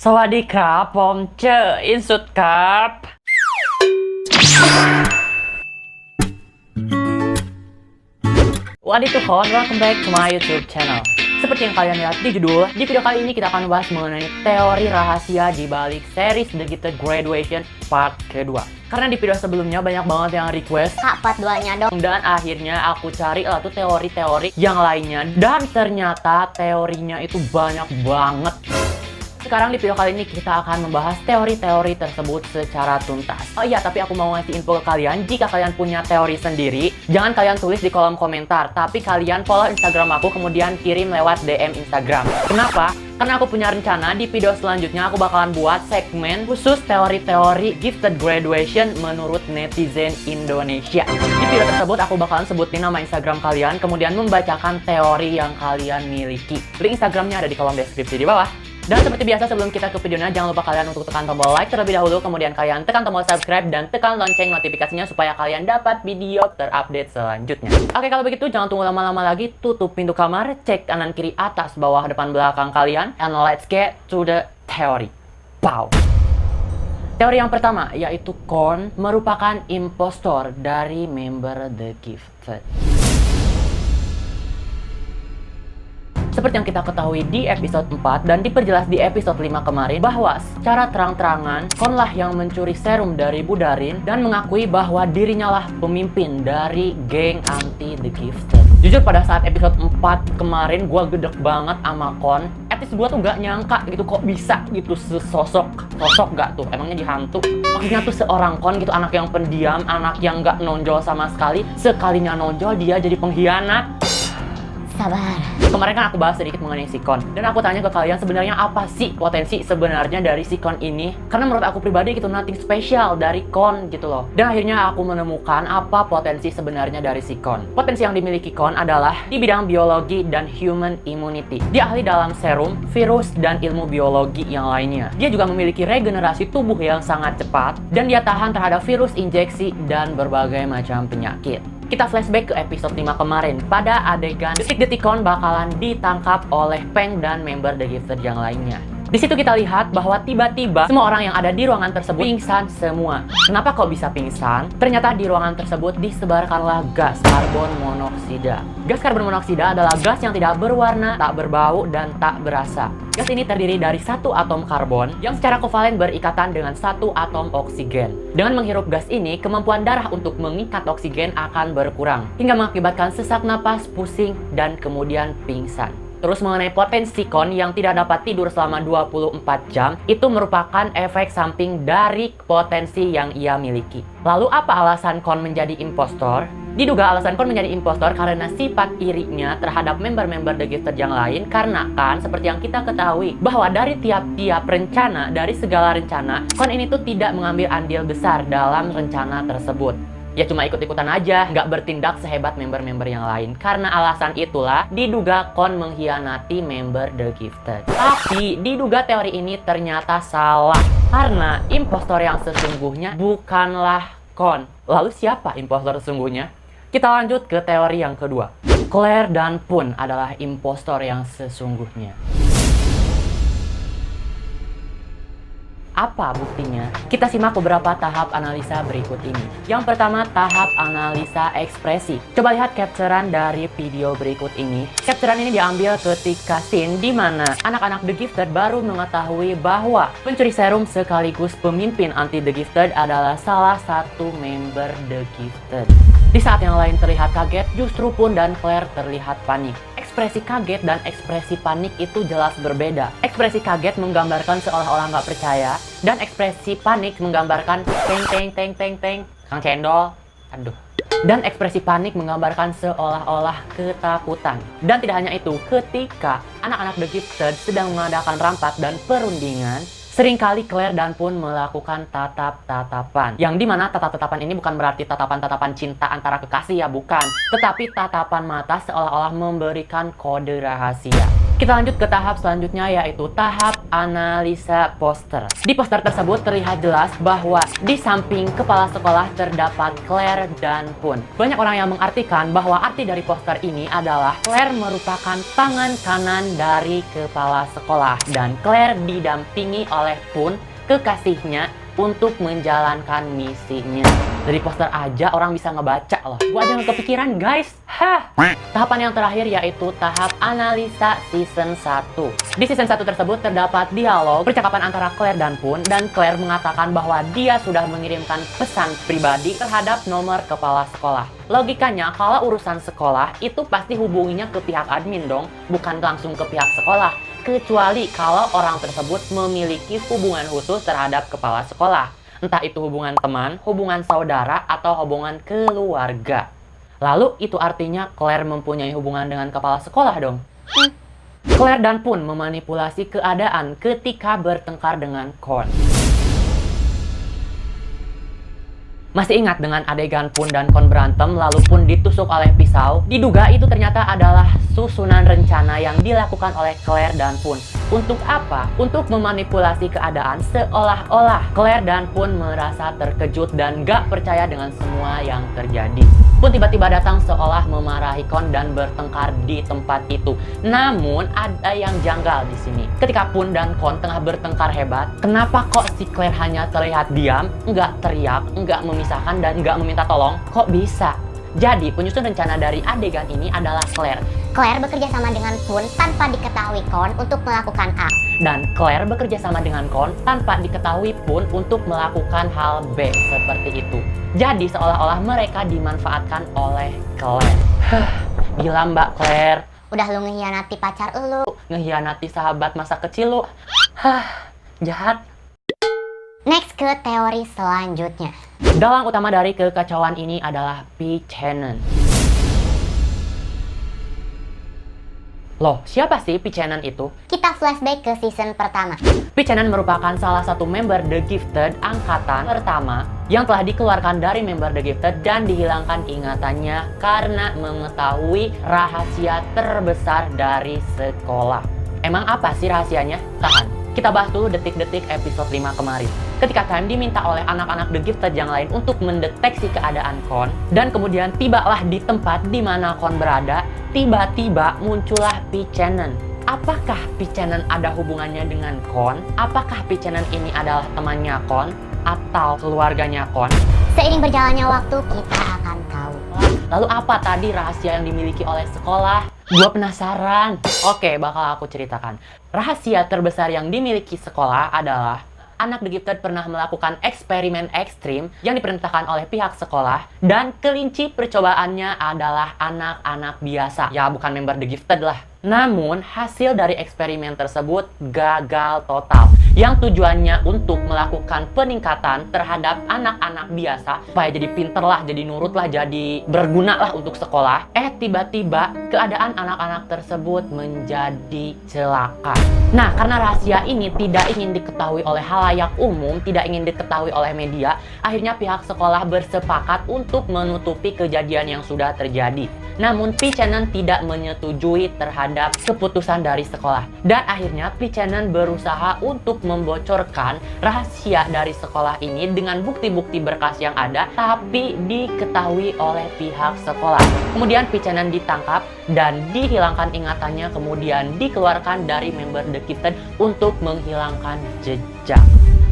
สวัสดีครับผมเจออินสุดครับWhat itu kawan, welcome back to my YouTube channel. Seperti yang kalian lihat di judul, di video kali ini kita akan bahas mengenai teori rahasia di balik series The Gifted Graduation part kedua. Karena di video sebelumnya banyak banget yang request part 2-nya dong. Dan akhirnya aku cari lah tuh teori-teori yang lainnya. Dan ternyata teorinya itu banyak banget. Sekarang di video kali ini kita akan membahas teori-teori tersebut secara tuntas. Oh iya, tapi aku mau ngasih info ke kalian, jika kalian punya teori sendiri, jangan kalian tulis di kolom komentar, tapi kalian follow Instagram aku, kemudian kirim lewat DM Instagram. Kenapa? Karena aku punya rencana di video selanjutnya aku bakalan buat segmen khusus teori-teori Gifted Graduation menurut netizen Indonesia. Di video tersebut aku bakalan sebutin nama Instagram kalian, kemudian membacakan teori yang kalian miliki. Link Instagramnya ada di kolom deskripsi di bawah. Dan seperti biasa sebelum kita ke videonya, jangan lupa kalian untuk tekan tombol like terlebih dahulu, kemudian kalian tekan tombol subscribe dan tekan lonceng notifikasinya supaya kalian dapat video terupdate selanjutnya. Oke, kalau begitu jangan tunggu lama-lama lagi, tutup pintu kamar, cek kanan kiri atas bawah depan belakang kalian, and let's get to the theory. Pow! Teori yang pertama yaitu Korn merupakan impostor dari member The Gifted. Seperti yang kita ketahui di episode 4 dan diperjelas di episode 5 kemarin bahwa secara terang-terangan Korn lah yang mencuri serum dari Budarin dan mengakui bahwa dirinya lah pemimpin dari geng anti The Gifted. Jujur pada saat episode 4 kemarin gue gedek banget sama Korn. Etis gue tuh gak nyangka gitu kok bisa gitu sosok gak tuh, emangnya dihantu. Maksudnya tuh seorang Korn gitu, anak yang pendiam, anak yang gak nonjol sama sekali. Sekalinya nonjol dia jadi pengkhianat. Sabar. Kemarin kan aku bahas sedikit mengenai si Korn. Dan aku tanya ke kalian sebenarnya apa sih potensi sebenarnya dari si Korn ini. Karena menurut aku pribadi gitu nothing special dari Korn gitu loh. Dan akhirnya aku menemukan apa potensi sebenarnya dari si Korn. Potensi yang dimiliki Korn adalah di bidang biologi dan human immunity. Dia ahli dalam serum, virus, dan ilmu biologi yang lainnya. Dia juga memiliki regenerasi tubuh yang sangat cepat. Dan dia tahan terhadap virus, injeksi, dan berbagai macam penyakit. Kita flashback ke episode 5 kemarin. Pada adegan detik-detik Korn bakalan ditangkap oleh Peng dan member The Gifted yang lainnya. Di situ kita lihat bahwa tiba-tiba semua orang yang ada di ruangan tersebut pingsan semua. Kenapa kok bisa pingsan? Ternyata di ruangan tersebut disebarkanlah gas karbon monoksida. Gas karbon monoksida adalah gas yang tidak berwarna, tak berbau, dan tak berasa. Gas ini terdiri dari satu atom karbon yang secara kovalen berikatan dengan satu atom oksigen. Dengan menghirup gas ini, kemampuan darah untuk mengikat oksigen akan berkurang, hingga mengakibatkan sesak napas, pusing, dan kemudian pingsan. Terus mengenai potensi Korn yang tidak dapat tidur selama 24 jam, itu merupakan efek samping dari potensi yang ia miliki. Lalu apa alasan Korn menjadi impostor? Diduga alasan Korn menjadi impostor karena sifat irinya terhadap member-member The Gifted yang lain. Karena kan seperti yang kita ketahui bahwa dari tiap-tiap rencana, dari segala rencana, Korn ini tuh tidak mengambil andil besar dalam rencana tersebut. Ya cuma ikut-ikutan aja, nggak bertindak sehebat member-member yang lain. Karena alasan itulah diduga Korn mengkhianati member The Gifted. Tapi diduga teori ini ternyata salah. Karena impostor yang sesungguhnya bukanlah Korn. Lalu siapa impostor sesungguhnya? Kita lanjut ke teori yang kedua. Claire dan Pun adalah impostor yang sesungguhnya. Apa buktinya? Kita simak beberapa tahap analisa berikut ini. Yang pertama, tahap analisa ekspresi. Coba lihat capturean dari video berikut ini. Capturean ini diambil ketika scene di mana anak-anak The Gifted baru mengetahui bahwa pencuri serum sekaligus pemimpin anti The Gifted adalah salah satu member The Gifted. Di saat yang lain terlihat kaget, justru Pun dan Claire terlihat panik. Ekspresi kaget dan ekspresi panik itu jelas berbeda. Ekspresi kaget menggambarkan seolah-olah nggak percaya, dan ekspresi panik menggambarkan teng, Kang Cendol, aduh. Dan ekspresi panik menggambarkan seolah-olah ketakutan. Dan tidak hanya itu, ketika anak-anak The Gifted sedang mengadakan rampak dan perundingan, seringkali Claire dan Pun melakukan tatap-tatapan. Yang dimana tatap-tatapan ini bukan berarti tatapan-tatapan cinta antara kekasih ya, bukan. Tetapi tatapan mata seolah-olah memberikan kode rahasia. Kita lanjut ke tahap selanjutnya, yaitu tahap analisa poster. Di poster tersebut terlihat jelas bahwa di samping kepala sekolah terdapat Claire dan Pun. Banyak orang yang mengartikan bahwa arti dari poster ini adalah Claire merupakan tangan kanan dari kepala sekolah dan Claire didampingi oleh Pun, kekasihnya, untuk menjalankan misinya. Dari poster aja orang bisa ngebaca loh. Gua aja nggak kepikiran guys. Hah. Tahapan yang terakhir yaitu tahap analisa season 1. Di season 1 tersebut terdapat dialog percakapan antara Claire dan Pun, dan Claire mengatakan bahwa dia sudah mengirimkan pesan pribadi terhadap nomor kepala sekolah. Logikanya kalau urusan sekolah itu pasti hubunginya ke pihak admin dong, bukan langsung ke pihak sekolah. Kecuali kalau orang tersebut memiliki hubungan khusus terhadap kepala sekolah. Entah itu hubungan teman, hubungan saudara, atau hubungan keluarga. Lalu itu artinya Claire mempunyai hubungan dengan kepala sekolah dong. Claire dan Pun memanipulasi keadaan ketika bertengkar dengan Con. Masih ingat dengan adegan Pun dan Con berantem lalu Pun ditusuk oleh pisau? Diduga itu ternyata adalah susunan rencana yang dilakukan oleh Claire dan Pun. Untuk apa? Untuk memanipulasi keadaan seolah-olah Claire dan Pun merasa terkejut dan gak percaya dengan semua yang terjadi. Pun tiba-tiba datang seolah memarahi Con dan bertengkar di tempat itu. Namun ada yang janggal di sini. Ketika Pun dan Con tengah bertengkar hebat, kenapa kok si Claire hanya terlihat diam, nggak teriak, nggak memisahkan, dan nggak meminta tolong? Kok bisa? Jadi penyusun rencana dari adegan ini adalah Claire. Claire bekerja sama dengan Pun tanpa diketahui Con untuk melakukan A. Dan Claire bekerja sama dengan Con tanpa diketahui Pun untuk melakukan hal B seperti itu. Jadi seolah-olah mereka dimanfaatkan oleh Claire. Gila Mbak Claire. Udah lu ngehianati pacar lu. Ngehianati sahabat masa kecil lu. Jahat. Next ke teori selanjutnya. Dalang utama dari kekacauan ini adalah P. Channon. Loh, siapa sih P. Channon itu? Kita flashback ke season pertama. P. Channon merupakan salah satu member The Gifted angkatan pertama yang telah dikeluarkan dari member The Gifted dan dihilangkan ingatannya karena mengetahui rahasia terbesar dari sekolah. Emang apa sih rahasianya? Tahan. Kita bahas dulu detik-detik episode 5 kemarin. Ketika Time diminta oleh anak-anak The Gifted yang lain untuk mendeteksi keadaan Con, dan kemudian tibalah di tempat di mana Con berada, tiba-tiba muncullah P. Channon. Apakah P. Channon ada hubungannya dengan Con? Apakah P. Channon ini adalah temannya Con? Atau keluarganya Con? Seiring berjalannya waktu, kita akan tahu. Lalu apa tadi rahasia yang dimiliki oleh sekolah? Gua penasaran. Oke, bakal aku ceritakan. Rahasia terbesar yang dimiliki sekolah adalah anak The Gifted pernah melakukan eksperimen ekstrim yang diperintahkan oleh pihak sekolah, dan kelinci percobaannya adalah anak-anak biasa. Ya, bukan member The Gifted lah. Namun, hasil dari eksperimen tersebut gagal total. Yang tujuannya untuk melakukan peningkatan terhadap anak-anak biasa supaya jadi pinter lah, jadi nurut lah, jadi berguna lah untuk sekolah. Tiba-tiba keadaan anak-anak tersebut menjadi celaka. Nah, karena rahasia ini tidak ingin diketahui oleh halayak umum, tidak ingin diketahui oleh media, akhirnya pihak sekolah bersepakat untuk menutupi kejadian yang sudah terjadi. Namun P. Channon tidak menyetujui terhadap keputusan dari sekolah. Dan akhirnya P. Channon berusaha untuk membocorkan rahasia dari sekolah ini dengan bukti-bukti berkas yang ada, tapi diketahui oleh pihak sekolah. Kemudian P. Channon ditangkap dan dihilangkan ingatannya, kemudian dikeluarkan dari member The Gifted untuk menghilangkan jejak.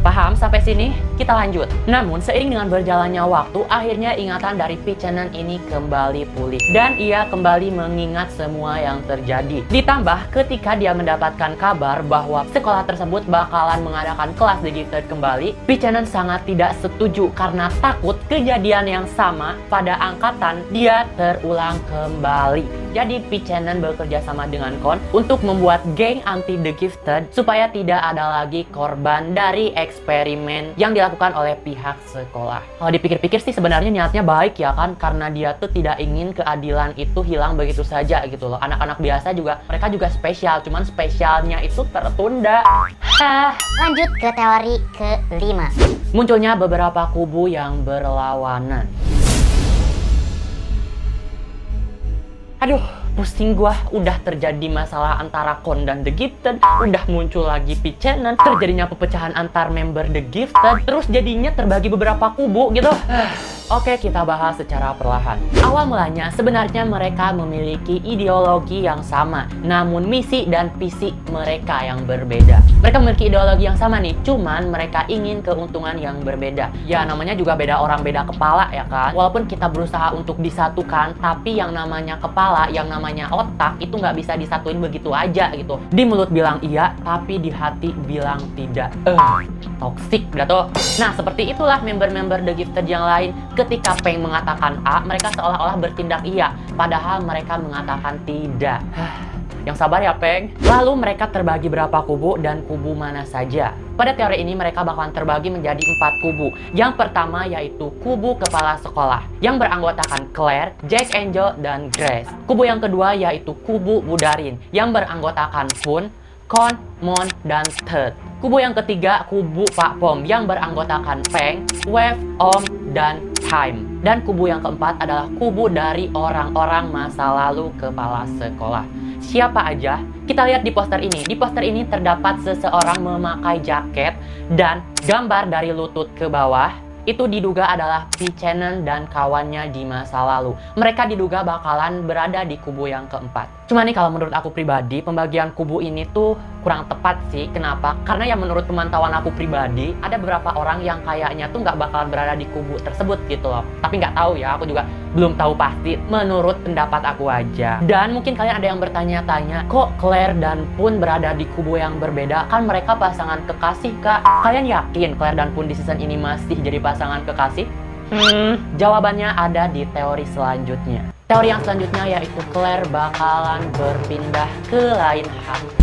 Paham sampai sini? Kita lanjut. Namun seiring dengan berjalannya waktu, akhirnya ingatan dari P. Channon ini kembali pulih dan ia kembali mengingat semua yang terjadi. Ditambah ketika dia mendapatkan kabar bahwa sekolah tersebut bakalan mengadakan kelas The Gifted kembali, P. Channon sangat tidak setuju karena takut kejadian yang sama pada angkatan dia terulang kembali. Jadi P. Channon bekerja sama dengan Con untuk membuat geng anti The Gifted supaya tidak ada lagi korban dari eksperimen yang dilakukan oleh pihak sekolah. Kalau dipikir-pikir sih sebenarnya niatnya baik ya kan, karena dia tuh tidak ingin keadilan itu hilang begitu saja gitu loh. Anak-anak biasa juga, mereka juga spesial, cuman spesialnya itu tertunda. Lanjut ke teori kelima. Munculnya beberapa kubu yang berlawanan. Aduh, pusing gua. Udah terjadi masalah antara Kon dan The Gifted, udah muncul lagi Pichenon, terjadinya pepecahan antar member The Gifted, terus jadinya terbagi beberapa kubu gitu. Oke, kita bahas secara perlahan. Awal mulanya sebenarnya mereka memiliki ideologi yang sama, namun misi dan visi mereka yang berbeda. Mereka memiliki ideologi yang sama nih, cuman mereka ingin keuntungan yang berbeda. Ya namanya juga beda orang beda kepala ya kan. Walaupun kita berusaha untuk disatukan, tapi yang namanya kepala, yang namanya otak itu nggak bisa disatuin begitu aja gitu. Di mulut bilang iya, tapi di hati bilang tidak. Toxic dah tuh. Nah seperti itulah member-member The Gifted yang lain. Ketika Peng mengatakan A, mereka seolah-olah bertindak iya, padahal mereka mengatakan tidak. Yang sabar ya, Peng. Lalu mereka terbagi berapa kubu dan kubu mana saja. Pada teori ini mereka bakalan terbagi menjadi 4 kubu. Yang pertama yaitu kubu kepala sekolah yang beranggotakan Claire, Jack Angel, dan Grace. Kubu yang kedua yaitu kubu Budarin yang beranggotakan Fun, Kon, Mon, dan Ted. Kubu yang ketiga kubu Pak Pom yang beranggotakan Peng, Wave, Om, dan Time. Dan kubu yang keempat adalah kubu dari orang-orang masa lalu kepala sekolah. Siapa aja? Kita lihat di poster ini. Di poster ini terdapat seseorang memakai jaket dan gambar dari lutut ke bawah. Itu diduga adalah Pichenon dan kawannya di masa lalu. Mereka diduga bakalan berada di kubu yang keempat. Cuma nih kalau menurut aku pribadi, pembagian kubu ini tuh kurang tepat sih. Kenapa? Karena ya menurut pemantauan aku pribadi, ada beberapa orang yang kayaknya tuh nggak bakalan berada di kubu tersebut gitu loh. Tapi nggak tahu ya, aku juga belum tahu pasti. Menurut pendapat aku aja. Dan mungkin kalian ada yang bertanya-tanya, kok Claire dan Pun berada di kubu yang berbeda? Kan mereka pasangan kekasih, Kak. Kalian yakin Claire dan Pun di season ini masih jadi pasangan kekasih? Jawabannya ada di teori selanjutnya. Teori yang selanjutnya yaitu Claire bakalan berpindah ke lain hati.